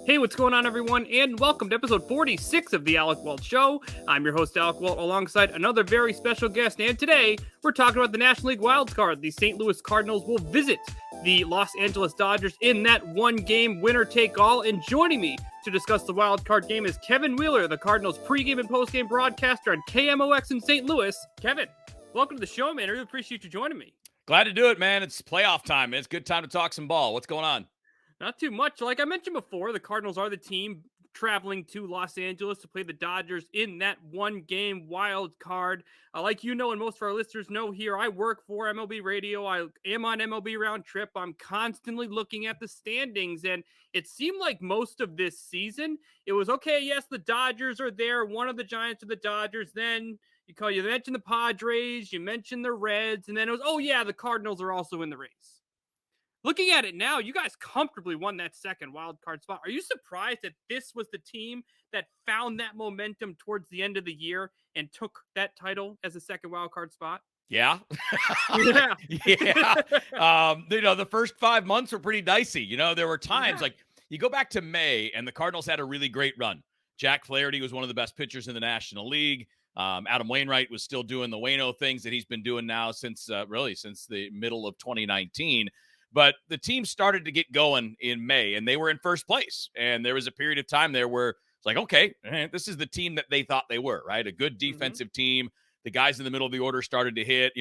Hey, what's going on, everyone, and welcome to episode 46 of the Alec Walt Show. I'm your host, Alec Walt, alongside another very special guest, and today we're talking about the National League wildcard. The St. Louis Cardinals will visit the Los Angeles Dodgers in that one-game winner-take-all, and joining me to discuss the wildcard game is Kevin Wheeler, the Cardinals pregame and postgame broadcaster on KMOX in St. Louis. Kevin, welcome to the show, man. I really appreciate you joining me. Glad to do it, man. It's playoff time. It's a good time to talk some ball. What's going on? Not too much. Like I mentioned before, the Cardinals are the team traveling to Los Angeles to play the Dodgers in that one-game wild card. Like you know, and most of our listeners know here, I work for MLB Radio. I am on MLB Round Trip. I'm constantly looking at the standings, and it seemed like most of this season, it was, okay, yes, the Dodgers are there. One of the Giants are the Dodgers. Then you mentioned the Padres, you mentioned the Reds, and then it was, oh, yeah, the Cardinals are also in the race. Looking at it now, you guys comfortably won that second wild card spot. Are you surprised that this was the team that found that momentum towards the end of the year and took that title as a second wild card spot? Yeah. Yeah. The first 5 months were pretty dicey. There were times like you go back to May and the Cardinals had a really great run. Jack Flaherty was one of the best pitchers in the National League. Adam Wainwright was still doing the Waino things that he's been doing now since the middle of 2019. But the team started to get going in May, and they were in first place. And there was a period of time there where it's like, okay, this is the team that they thought they were, right? A good defensive team. The guys in the middle of the order started to hit.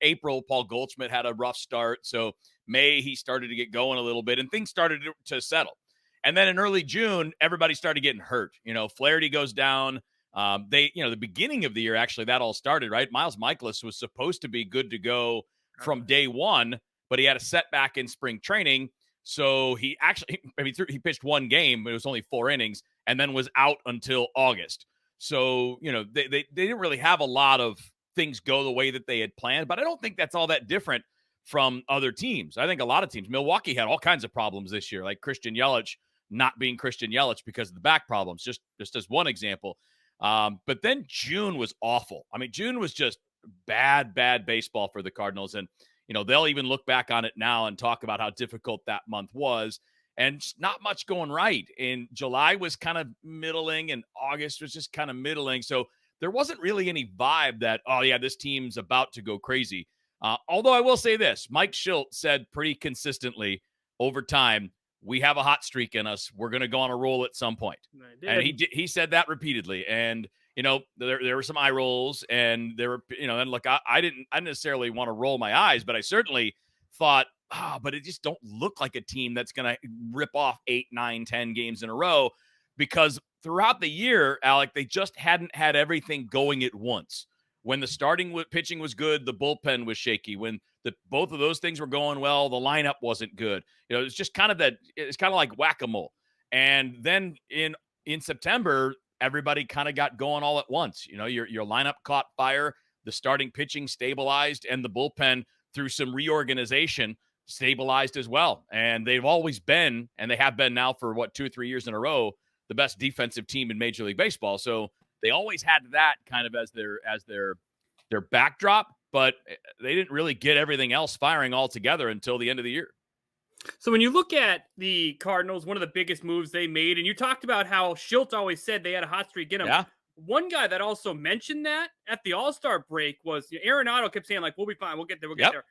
April, Paul Goldschmidt had a rough start. So May, he started to get going a little bit, and things started to settle. And then in early June, everybody started getting hurt. Flaherty goes down. The beginning of the year, actually, that all started, right? Miles Mikolas was supposed to be good to go from day one, but he had a setback in spring training. So he pitched one game, but it was only 4 innings, and then was out until August. So, they didn't really have a lot of things go the way that they had planned, but I don't think that's all that different from other teams. I think a lot of teams, Milwaukee had all kinds of problems this year, like Christian Yelich not being Christian Yelich because of the back problems, just as one example. But then June was awful. I mean, June was just bad baseball for the Cardinals. And, they'll even look back on it now and talk about how difficult that month was, and not much going right. And July was kind of middling, and August was just kind of middling. So there wasn't really any vibe that, oh yeah, this team's about to go crazy. Although I will say this, Mike Schilt said pretty consistently over time, we have a hot streak in us. We're going to go on a roll at some point. And he said that repeatedly. And, there were some eye rolls, and there were, and look, I didn't necessarily want to roll my eyes, but I certainly thought, but it just don't look like a team that's going to rip off 8, 9, 10 games in a row, because throughout the year, Alec, they just hadn't had everything going at once. When the starting pitching was good, the bullpen was shaky. When both of those things were going well, the lineup wasn't good. It's just kind of it's kind of like whack-a-mole. And then in September, everybody kind of got going all at once. Your lineup caught fire, the starting pitching stabilized, and the bullpen, through some reorganization, stabilized as well. And they've always been, and they have been now for 2 or 3 years in a row, the best defensive team in Major League Baseball. So they always had that kind of as their backdrop, but they didn't really get everything else firing all together until the end of the year. So when you look at the Cardinals, one of the biggest moves they made, and you talked about how Schilt always said they had a hot streak in them. Yeah. One guy that also mentioned that at the All-Star break was Arenado. Kept saying, like, we'll be fine. We'll get there. We'll get there.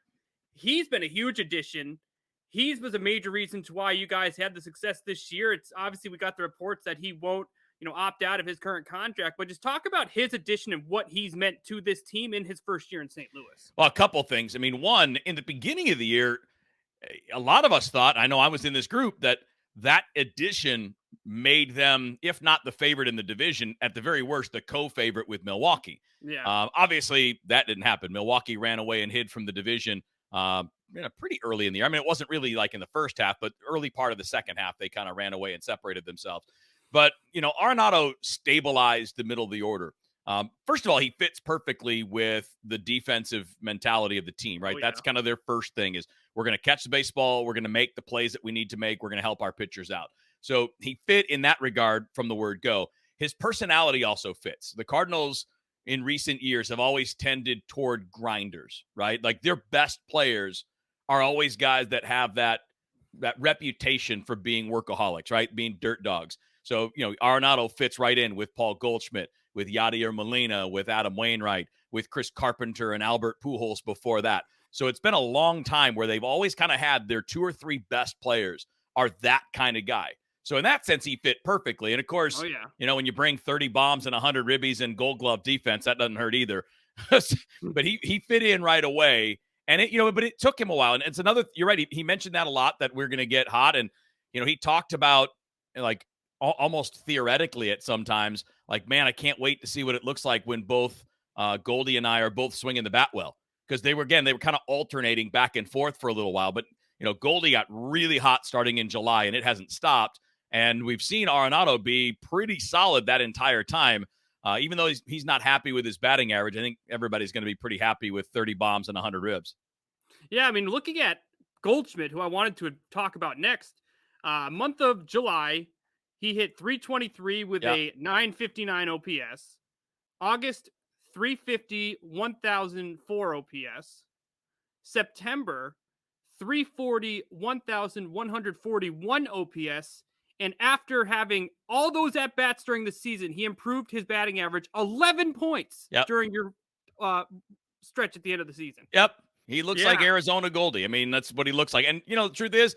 He's been a huge addition. He was a major reason to why you guys had the success this year. It's obviously we got the reports that he won't, opt out of his current contract, but just talk about his addition and what he's meant to this team in his first year in St. Louis. Well, a couple things. I mean, one, in the beginning of the year, a lot of us thought, I know I was in this group, that addition made them, if not the favorite in the division, at the very worst, the co-favorite with Milwaukee. Yeah. Obviously, that didn't happen. Milwaukee ran away and hid from the division pretty early in the year. I mean, it wasn't really like in the first half, but early part of the second half, they kind of ran away and separated themselves. But, Arenado stabilized the middle of the order. First of all, he fits perfectly with the defensive mentality of the team, right? Oh, yeah. That's kind of their first thing is we're going to catch the baseball. We're going to make the plays that we need to make. We're going to help our pitchers out. So he fit in that regard from the word go. His personality also fits. The Cardinals in recent years have always tended toward grinders, right? Like their best players are always guys that have that reputation for being workaholics, right? Being dirt dogs. So, Arenado fits right in with Paul Goldschmidt, with Yadier Molina, with Adam Wainwright, with Chris Carpenter and Albert Pujols before that. So it's been a long time where they've always kind of had their 2 or 3 best players are that kind of guy. So in that sense, he fit perfectly. And of course, Oh, yeah. when you bring 30 bombs and 100 ribbies and Gold Glove defense, that doesn't hurt either. But he fit in right away. And but it took him a while. And it's another, you're right. He mentioned that a lot, that we're going to get hot. And, he talked about, like, almost theoretically at sometimes, like, man, I can't wait to see what it looks like when both Goldie and I are both swinging the bat well. Because they were kind of alternating back and forth for a little while. But, Goldie got really hot starting in July, and it hasn't stopped. And we've seen Arenado be pretty solid that entire time. Even though he's not happy with his batting average, I think everybody's going to be pretty happy with 30 bombs and 100 ribs. Yeah, I mean, looking at Goldschmidt, who I wanted to talk about next, month of July, he hit 323 with a 959 OPS. August, 350, 1004 OPS. September, 340, 1141 OPS. And after having all those at-bats during the season, he improved his batting average 11 points during your stretch at the end of the season. Yep. He looks like Arizona Goldie. I mean, that's what he looks like. And, the truth is,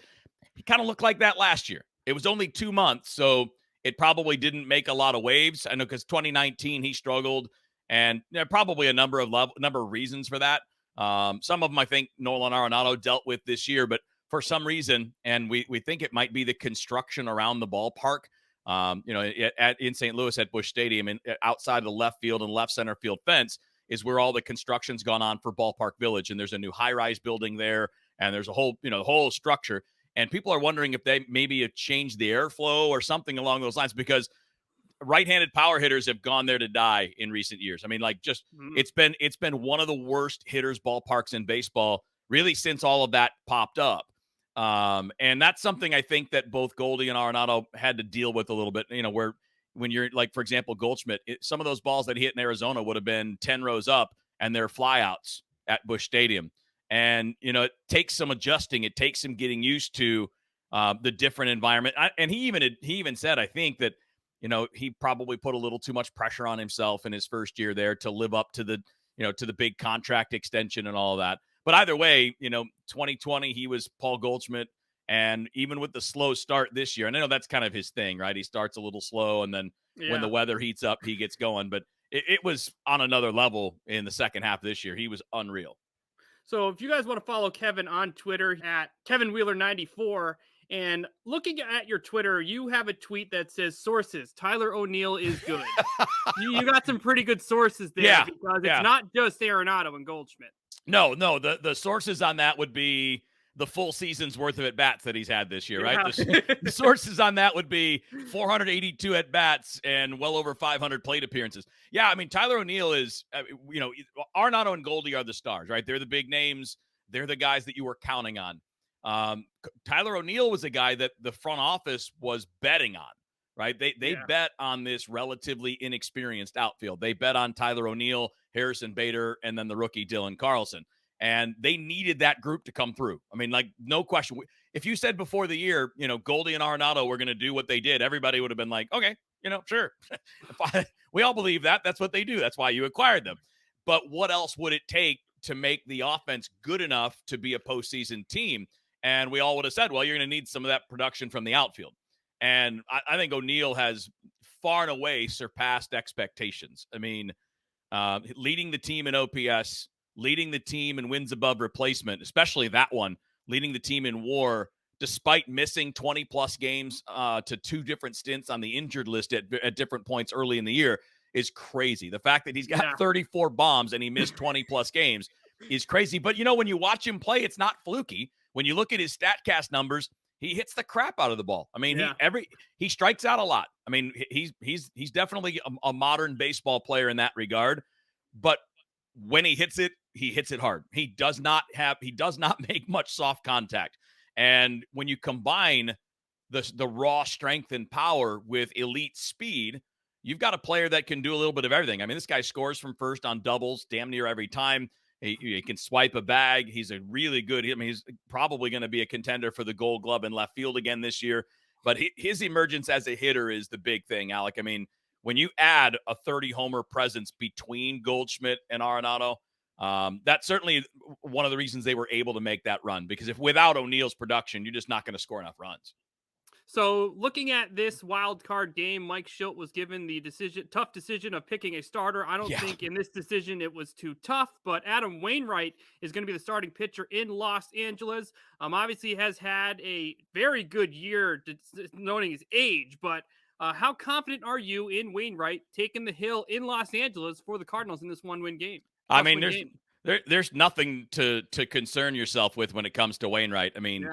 he kind of looked like that last year. It was only 2 months, so it probably didn't make a lot of waves. I know because 2019 he struggled, and there are probably a number of reasons for that. Some of them I think Nolan Arenado dealt with this year, but for some reason, and we think it might be the construction around the ballpark. In St. Louis at Busch Stadium, and outside the left field and left center field fence is where all the construction's gone on for Ballpark Village, and there's a new high-rise building there, and there's a whole, the whole structure. And people are wondering if they maybe have changed the airflow or something along those lines, because right-handed power hitters have gone there to die in recent years. I mean, like, just it's been one of the worst hitters ballparks in baseball really since all of that popped up. And that's something I think that both Goldie and Arenado had to deal with a little bit, where when you're like, for example, Goldschmidt, some of those balls that he hit in Arizona would have been 10 rows up, and they're flyouts at Busch Stadium. And, it takes some adjusting. It takes some getting used to the different environment. And he even said, I think that, he probably put a little too much pressure on himself in his first year there to live up to the, to the big contract extension and all of that. But either way, 2020, he was Paul Goldschmidt. And even with the slow start this year, and I know that's kind of his thing, right? He starts a little slow, and then when the weather heats up, he gets going. But it was on another level in the second half of this year. He was unreal. So if you guys want to follow Kevin on Twitter at KevinWheeler94, and looking at your Twitter, you have a tweet that says, sources, Tyler O'Neill is good. you got some pretty good sources there, because it's not just Arenado and Goldschmidt. No, the sources on that would be the full season's worth of at-bats that he's had this year, right? The sources on that would be 482 at-bats and well over 500 plate appearances. Yeah, I mean, Tyler O'Neill is, Arenado and Goldie are the stars, right? They're the big names. They're the guys that you were counting on. Tyler O'Neill was a guy that the front office was betting on, right? They bet on this relatively inexperienced outfield. They bet on Tyler O'Neill, Harrison Bader, and then the rookie Dylan Carlson. And they needed that group to come through. I mean, like, no question. If you said before the year, Goldie and Arenado were going to do what they did, everybody would have been like, okay, sure. We all believe that. That's what they do. That's why you acquired them. But what else would it take to make the offense good enough to be a postseason team? And we all would have said, well, you're going to need some of that production from the outfield. And I think O'Neill has far and away surpassed expectations. I mean, leading the team in OPS, leading the team in wins above replacement, especially that one, leading the team in WAR, despite missing 20-plus games to 2 different stints on the injured list at different points early in the year, is crazy. The fact that he's got 34 bombs and he missed 20-plus games is crazy. But, when you watch him play, it's not fluky. When you look at his StatCast numbers, he hits the crap out of the ball. I mean, he strikes out a lot. I mean, he's definitely a modern baseball player in that regard. But when he hits it hard. He does not make much soft contact. And when you combine the raw strength and power with elite speed, you've got a player that can do a little bit of everything. I mean, this guy scores from first on doubles damn near every time. He can swipe a bag. He's a really good. I mean, he's probably going to be a contender for the Gold Glove in left field again this year. But his emergence as a hitter is the big thing, Alec. I mean, when you add a 30-homer presence between Goldschmidt and Arenado, that's certainly one of the reasons they were able to make that run. Because if without O'Neill's production, you're just not going to score enough runs. So, looking at this wild card game, Mike Schilt was given the tough decision of picking a starter. I don't think in this decision it was too tough, but Adam Wainwright is going to be the starting pitcher in Los Angeles. Obviously has had a very good year, noting his age, but how confident are you in Wainwright taking the hill in Los Angeles for the Cardinals in this one-win game? I mean, Game? there's nothing to concern yourself with when it comes to Wainwright. I mean,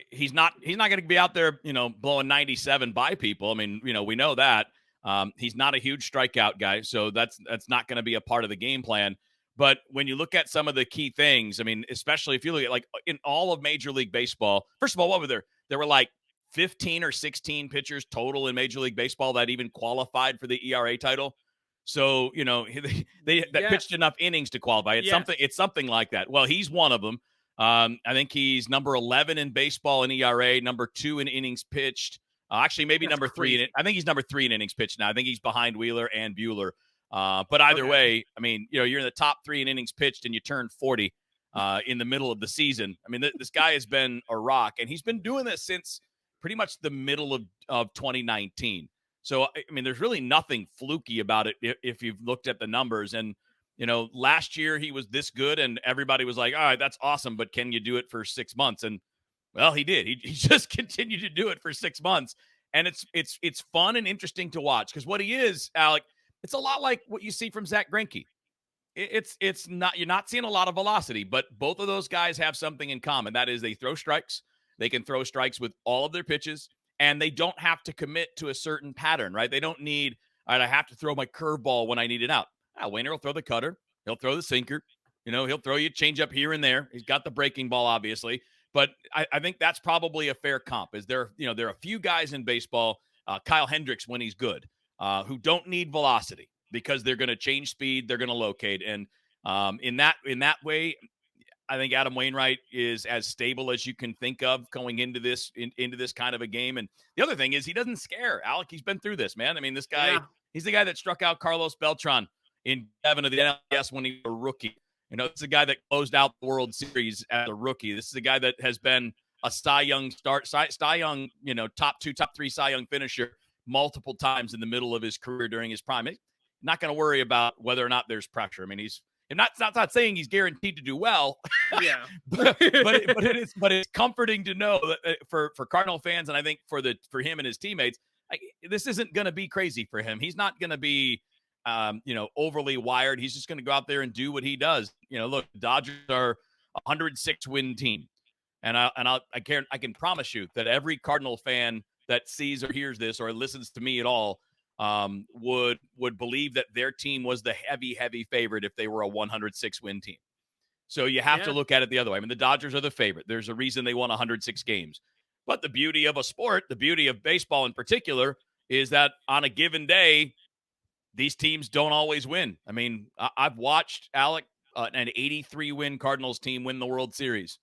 he's not going to be out there, blowing 97 by people. I mean, we know that. He's not a huge strikeout guy, so that's not going to be a part of the game plan. But when you look at some of the key things, I mean, especially if you look at like in all of Major League Baseball, first of all, what were there? There were like 15 or 16 pitchers total in Major League Baseball that even qualified for the ERA title. So, they pitched enough innings to qualify. It's something like that. Well, he's one of them. I think he's number 11 in baseball in ERA, number 2 in innings pitched. Actually, maybe That's number 3. crazy. I think he's number 3 in innings pitched now. I think he's behind Wheeler and Bueller. But either way, I mean, you're in the top 3 in innings pitched and you turn 40 in the middle of the season. I mean, this guy has been a rock, and he's been doing this since pretty much the middle of 2019. So, I mean, there's really nothing fluky about it if you've looked at the numbers. And, last year he was this good and everybody was like, all right, that's awesome, but can you do it for 6 months? And, well, he did. He just continued to do it for 6 months. And it's fun and interesting to watch because what he is, Alec, it's a lot like what you see from Zach Greinke. It's not, you're not seeing a lot of velocity, but both of those guys have something in common. That is, they throw strikes. They can throw strikes with all of their pitches, and they don't have to commit to a certain pattern, right? They don't need, all right, I have to throw my curveball when I need it out. Wainer will throw the cutter. He'll throw the sinker. He'll throw you a changeup here and there. He's got the breaking ball, obviously. But I think that's probably a fair comp. There are a few guys in baseball, Kyle Hendricks when he's good, who don't need velocity because they're going to change speed, they're going to locate. And in that way, I think Adam Wainwright is as stable as you can think of going into this kind of a game. And the other thing is he doesn't scare. Alec, he's been through this, man. I mean, this guy, he's the guy that struck out Carlos Beltran in 7 of the NLCS when he was a rookie. It's a guy that closed out the World Series as a rookie. This is a guy that has been a Cy Young, top 2, top 3 Cy Young finisher multiple times in the middle of his career during his prime. He's not going to worry about whether or not there's pressure. I mean, not saying he's guaranteed to do well. Yeah, but it's comforting to know that for Cardinal fans, and I think for him and his teammates, this isn't going to be crazy for him. He's not going to be overly wired. He's just going to go out there and do what he does. Look, the Dodgers are a 106 win team. And I can promise you that every Cardinal fan that sees or hears this or listens to me at all would believe that their team was the heavy favorite if they were a 106 win team. So you have to look at it the other way. I mean, the Dodgers are the favorite. There's a reason they won 106 games. But the beauty of a sport, the beauty of baseball in particular, is that on a given day, these teams don't always win. I mean, I've watched, Alec, an 83-win Cardinals team win the World Series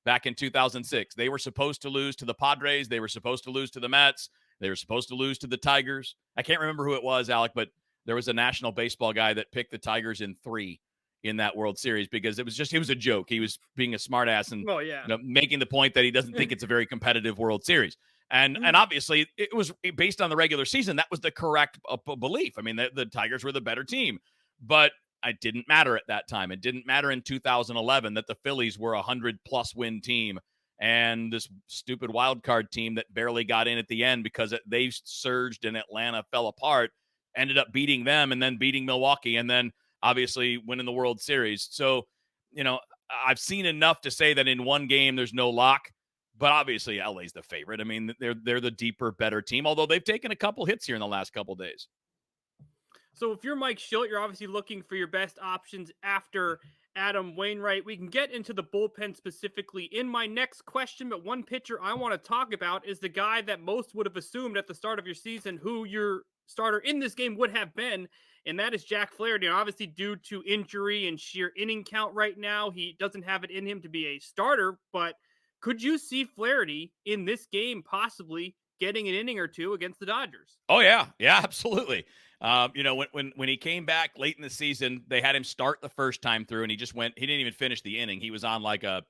back in 2006. They were supposed to lose to the Padres. They were supposed to lose to the Mets. They were supposed to lose to the Tigers. I can't remember who it was, Alec, but there was a national baseball guy that picked the Tigers in 3 in that World Series because it was a joke. He was being a smartass and making the point that he doesn't think it's a very competitive World Series. And obviously, it was based on the regular season. That was the correct belief. I mean, the Tigers were the better team. But it didn't matter at that time. It didn't matter in 2011 that the Phillies were a 100-plus win team. And this stupid wild card team that barely got in at the end because they surged and Atlanta fell apart, ended up beating them and then beating Milwaukee and then obviously winning the World Series. So, I've seen enough to say that in one game there's no lock. But obviously, LA's the favorite. I mean, they're the deeper, better team, although they've taken a couple hits here in the last couple days. So if you're Mike Schilt, you're obviously looking for your best options after Adam Wainwright. We can get into the bullpen specifically in my next question, but one pitcher I want to talk about is the guy that most would have assumed at the start of your season who your starter in this game would have been, and that is Jack Flaherty. And obviously, due to injury and sheer inning count right now, he doesn't have it in him to be a starter. But could you see Flaherty in this game possibly getting an inning or two against the Dodgers? Oh yeah, yeah, absolutely. When he came back late in the season, they had him start the first time through, and he just went. He didn't even finish the inning. He was on like a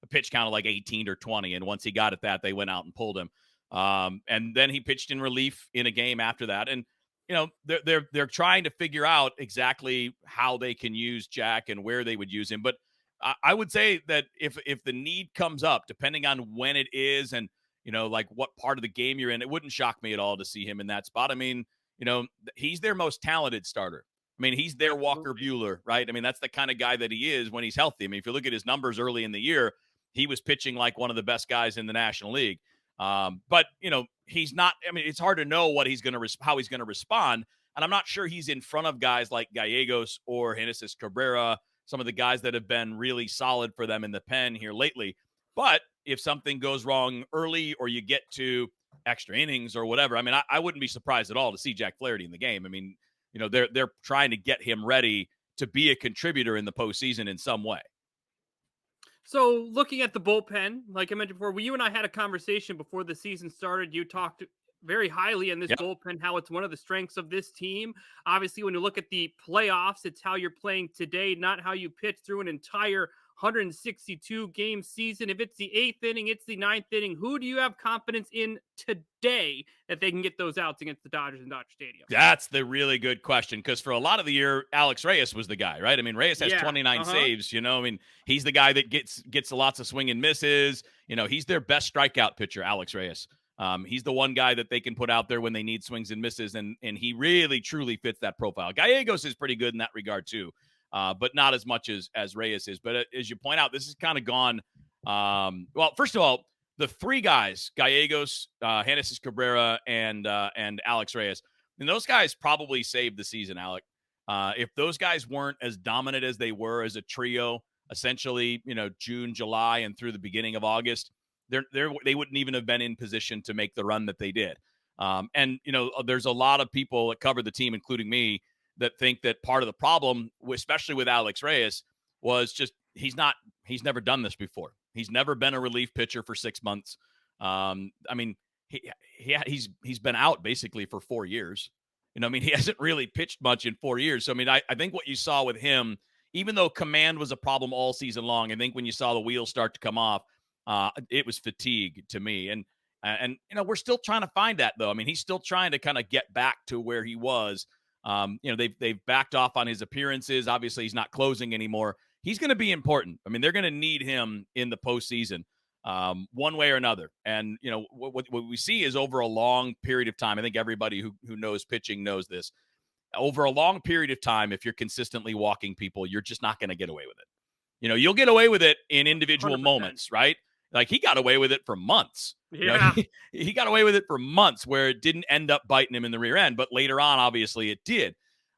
pitch count of like 18 or 20, and once he got at that, they went out and pulled him. And then he pitched in relief in a game after that, and they're trying to figure out exactly how they can use Jack and where they would use him. But I would say that if the need comes up, depending on when it is, and like what part of the game you're in, it wouldn't shock me at all to see him in that spot. I mean, he's their most talented starter. I mean, he's their Walker Buehler, right? I mean, that's the kind of guy that he is when he's healthy. I mean, if you look at his numbers early in the year, he was pitching like one of the best guys in the National League. But he's not. I mean, it's hard to know what how he's going to respond, and I'm not sure he's in front of guys like Gallegos or Genesis Cabrera, some of the guys that have been really solid for them in the pen here lately. But if something goes wrong early, or you get to extra innings or whatever, I mean, I wouldn't be surprised at all to see Jack Flaherty in the game. I mean, they're trying to get him ready to be a contributor in the postseason in some way. So looking at the bullpen, like I mentioned before, you and I had a conversation before the season started. You talked very highly in this bullpen, how it's one of the strengths of this team. Obviously, when you look at the playoffs, it's how you're playing today, not how you pitch through an entire 162 game season. If it's the 8th inning, it's the 9th inning. Who do you have confidence in today that they can get those outs against the Dodgers in Dodger Stadium? That's the really good question, because for a lot of the year, Alex Reyes was the guy, right? I mean, Reyes has 29 saves. I mean, he's the guy that gets lots of swing and misses. He's their best strikeout pitcher, Alex Reyes. He's the one guy that they can put out there when they need swings and misses, and he really, truly fits that profile. Gallegos is pretty good in that regard, too. But not as much as Reyes is. But as you point out, this has kind of gone. Well, first of all, the three guys, Gallegos, Genesis Cabrera, and Alex Reyes, and those guys probably saved the season, Alec. If those guys weren't as dominant as they were as a trio, essentially, June, July, and through the beginning of August, they wouldn't even have been in position to make the run that they did. And there's a lot of people that cover the team, including me, that think that part of the problem, especially with Alex Reyes, was just he's never done this before. He's never been a relief pitcher for 6 months. I mean, he's been out basically for 4 years. I mean, he hasn't really pitched much in 4 years. So, I mean, I think what you saw with him, even though command was a problem all season long, I think when you saw the wheels start to come off, it was fatigue to me. And we're still trying to find that, though. I mean, he's still trying to kind of get back to where he was. They've backed off on his appearances. Obviously, he's not closing anymore. He's going to be important. I mean, they're going to need him in the postseason, one way or another. And what we see is over a long period of time. I think everybody who knows pitching knows this. Over a long period of time, if you're consistently walking people, you're just not going to get away with it. You'll get away with it in individual 100%. Moments, right? Like he got away with it for months. Yeah. He got away with it for months where it didn't end up biting him in the rear end, but later on, obviously it did.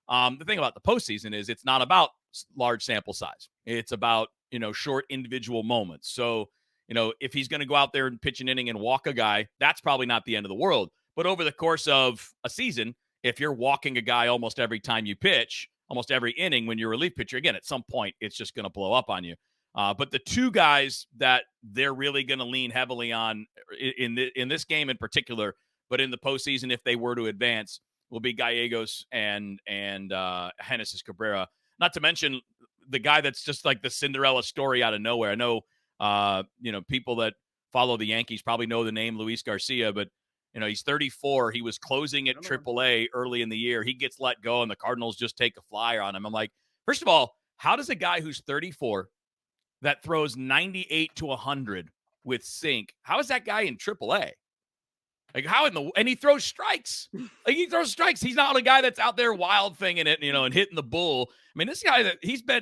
The thing about the postseason is it's not about large sample size. It's about, short individual moments. So, if he's going to go out there and pitch an inning and walk a guy, that's probably not the end of the world. But over the course of a season, if you're walking a guy almost every time you pitch, almost every inning when you're a relief pitcher, again, at some point, it's just going to blow up on you. But the two guys that they're really going to lean heavily on in this game in particular, but in the postseason, if they were to advance, will be Gallegos and Genesis Cabrera. Not to mention the guy that's just like the Cinderella story out of nowhere. I know, people that follow the Yankees probably know the name Luis Garcia, but he's 34. He was closing at AAA early in the year. He gets let go, and the Cardinals just take a flyer on him. I'm like, first of all, how does a guy who's 34 that throws 98 to 100 with sink, how is that guy in AAA? Like and he throws strikes. He's not a guy that's out there wild thinging it, and hitting the bull. I mean, this guy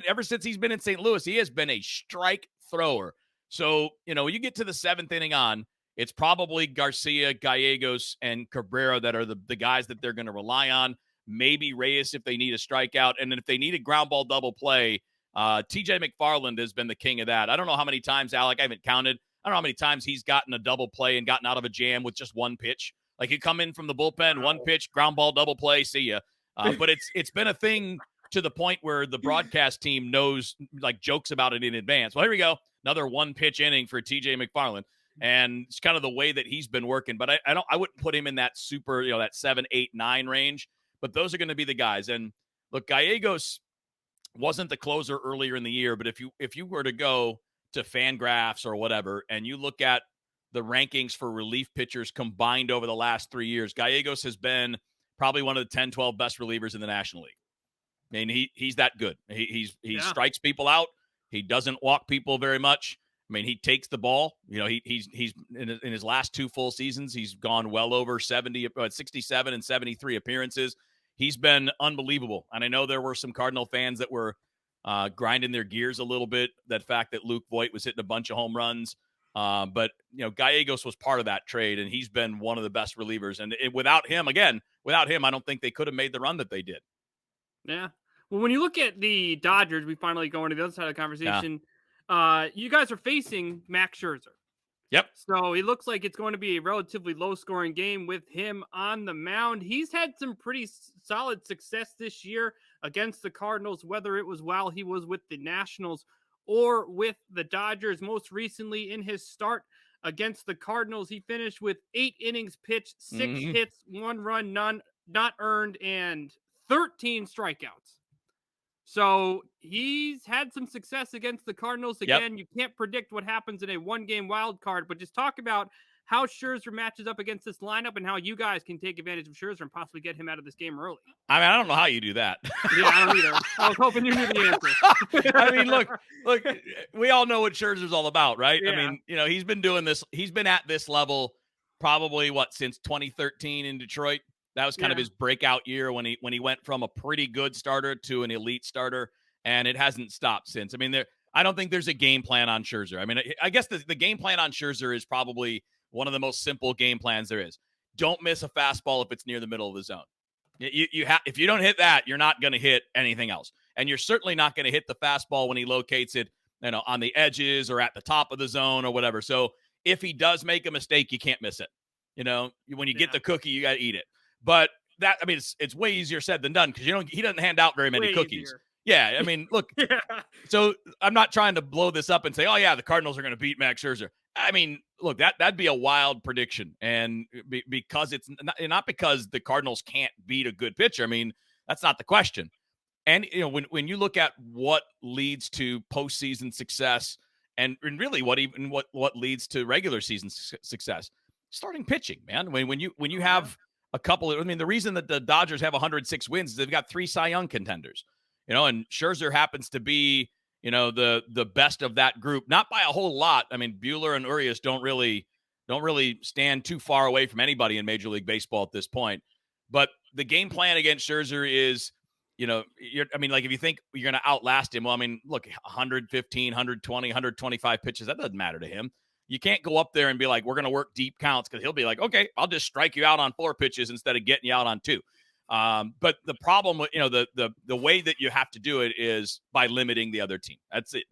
ever since he's been in St. Louis, he has been a strike thrower. So, you get to the 7th inning on, it's probably Garcia, Gallegos, and Cabrera that are the guys that they're going to rely on. Maybe Reyes if they need a strikeout. And then if they need a ground ball double play, TJ McFarland has been the king of that. I don't know how many times, Alec, I haven't counted. I don't know how many times he's gotten a double play and gotten out of a jam with just one pitch. Like you come in from the bullpen, one pitch, ground ball double play, see ya. But it's been a thing to the point where the broadcast team knows, like, jokes about it in advance. Well, here we go. Another one pitch inning for TJ McFarland. And it's kind of the way that he's been working. But I wouldn't put him in that super, that 7, 8, 9 range. But those are going to be the guys. And look, Gallegos wasn't the closer earlier in the year. But if you were to go to Fangraphs or whatever, and you look at the rankings for relief pitchers combined over the last 3 years, Gallegos has been probably one of the 10, 12 best relievers in the National League. I mean, he's that good. He strikes people out. He doesn't walk people very much. I mean, he takes the ball. He's in his last 2 full seasons, he's gone well over 67 and 73 appearances. He's been unbelievable. And I know there were some Cardinal fans that were grinding their gears a little bit, that fact that Luke Voit was hitting a bunch of home runs. But Gallegos was part of that trade, and he's been one of the best relievers. And without him, I don't think they could have made the run that they did. Yeah. Well, when you look at the Dodgers, we finally go into the other side of the conversation. You guys are facing Max Scherzer. Yep. So it looks like it's going to be a relatively low-scoring game with him on the mound. He's had some pretty solid success this year against the Cardinals, whether it was while he was with the Nationals or with the Dodgers. Most recently in his start against the Cardinals, he finished with 8 innings pitched, 6 hits, 1 run, none not earned, and 13 strikeouts. So he's had some success against the Cardinals. Again, You can't predict what happens in a 1-game wild card, but just talk about how Scherzer matches up against this lineup and how you guys can take advantage of Scherzer and possibly get him out of this game early. I mean, I don't know how you do that. Yeah, I don't either. I was hoping you knew the answer. I mean, look, we all know what Scherzer's all about, right? Yeah. I mean, he's been doing this. He's been at this level probably since 2013 in Detroit. That was kind of his breakout year when he went from a pretty good starter to an elite starter, and it hasn't stopped since. I mean, I don't think there's a game plan on Scherzer. I mean, I guess the game plan on Scherzer is probably one of the most simple game plans there is. Don't miss a fastball if it's near the middle of the zone. If you don't hit that, you're not going to hit anything else, and you're certainly not going to hit the fastball when he locates it, on the edges or at the top of the zone or whatever. So if he does make a mistake, you can't miss it. When you get the cookie, you got to eat it. But it's way easier said than done, because he doesn't hand out very many way cookies. Easier. Yeah, I mean, look. So I'm not trying to blow this up and say, oh yeah, the Cardinals are going to beat Max Scherzer. I mean, look, that'd be a wild prediction, and because it's not because the Cardinals can't beat a good pitcher. I mean, that's not the question. And when you look at what leads to postseason success, and really what leads to regular season success, starting pitching, man. When you have a couple of, the reason that the Dodgers have 106 wins is they've got 3 Cy Young contenders, and Scherzer happens to be, the best of that group, not by a whole lot. I mean, Buehler and Urias don't really stand too far away from anybody in Major League Baseball at this point. But the game plan against Scherzer is, if you think you're going to outlast him, well, I mean, look, 115, 120, 125 pitches, that doesn't matter to him. You can't go up there and be like, we're going to work deep counts, because he'll be like, okay, I'll just strike you out on 4 pitches instead of getting you out on 2. But the problem with, the way that you have to do it is by limiting the other team. That's it.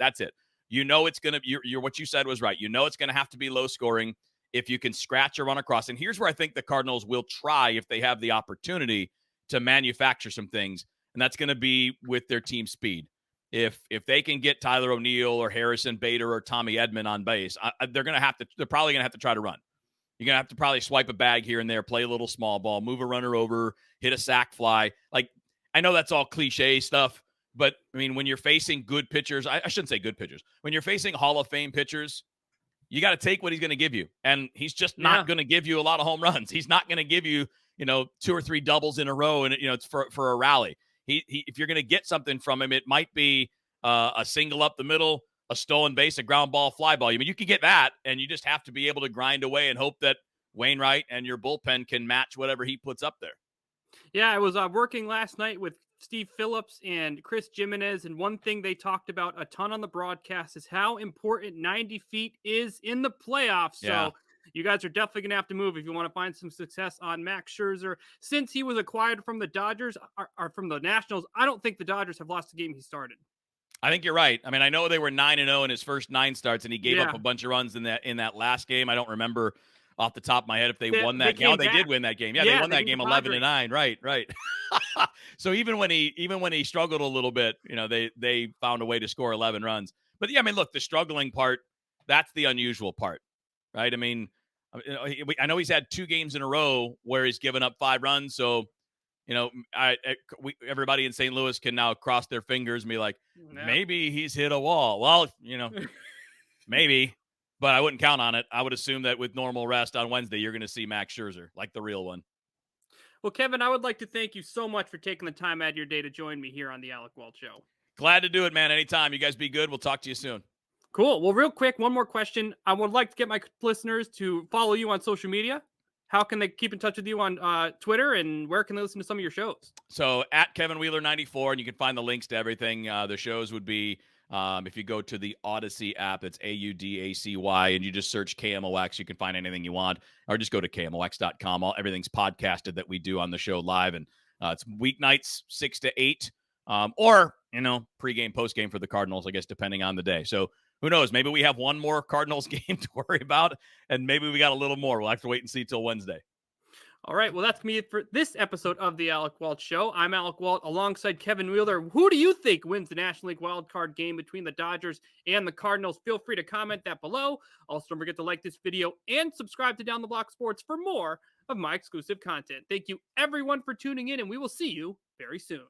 It's going to, you're what you said was right. It's going to have to be low scoring if you can scratch or run across. And here's where I think the Cardinals will try, if they have the opportunity, to manufacture some things. And that's going to be with their team speed. If they can get Tyler O'Neill or Harrison Bader or Tommy Edman on base, they're probably going to have to try to run. You're going to have to probably swipe a bag here and there, play a little small ball, move a runner over, hit a sac fly. Like, I know that's all cliche stuff, but I mean, when you're facing good pitchers, I shouldn't say good pitchers. When you're facing Hall of Fame pitchers, you got to take what he's going to give you. And he's just not going to give you a lot of home runs. He's not going to give you, 2 or 3 doubles in a row, and it's for a rally. If you're going to get something from him, it might be a single up the middle, a stolen base, a ground ball, fly ball. I mean, you can get that, and you just have to be able to grind away and hope that Wainwright and your bullpen can match whatever he puts up there. Yeah, I was working last night with Steve Phillips and Chris Jimenez, and one thing they talked about a ton on the broadcast is how important 90 feet is in the playoffs. So you guys are definitely going to have to move if you want to find some success on Max Scherzer. Since he was acquired from the Dodgers or from the Nationals, I don't think the Dodgers have lost the game he started. I think you're right. I mean, I know they were 9-0 in his first 9 starts, and he gave up a bunch of runs in that last game. I don't remember off the top of my head if they won They that game. Oh, came they did back. win that game. Yeah, they Yeah, won they that beat the game Padres. 11-9. Right. So even when he struggled a little bit, they found a way to score 11 runs. But yeah, I mean, look, the struggling part, that's the unusual part, right? I mean, I know he's had 2 games in a row where he's given up 5 runs. So, everybody in St. Louis can now cross their fingers and be like, Yeah. maybe he's hit a wall. Well, maybe, but I wouldn't count on it. I would assume that with normal rest on Wednesday, you're going to see Max Scherzer, like the real one. Well, Kevin, I would like to thank you so much for taking the time out of your day to join me here on the Alec Walt Show. Glad to do it, man. Anytime. You guys be good. We'll talk to you soon. Cool. Well, real quick, one more question. I would like to get my listeners to follow you on social media. How can they keep in touch with you on Twitter, and where can they listen to some of your shows? So at Kevin Wheeler 94, and you can find the links to everything. The shows would be if you go to the Odyssey app, it's AUDACY, and you just search KMOX. You can find anything you want, or just go to KMOX.com. Everything's podcasted that we do on the show live, and it's weeknights 6 to 8, or pregame, postgame for the Cardinals, I guess, depending on the day. So who knows? Maybe we have one more Cardinals game to worry about, and maybe we got a little more. We'll have to wait and see till Wednesday. All right. Well, that's me for this episode of the Alec Walt Show. I'm Alec Walt alongside Kevin Wheeler. Who do you think wins the National League wildcard game between the Dodgers and the Cardinals? Feel free to comment that below. Also, don't forget to like this video and subscribe to Down the Block Sports for more of my exclusive content. Thank you, everyone, for tuning in, and we will see you very soon.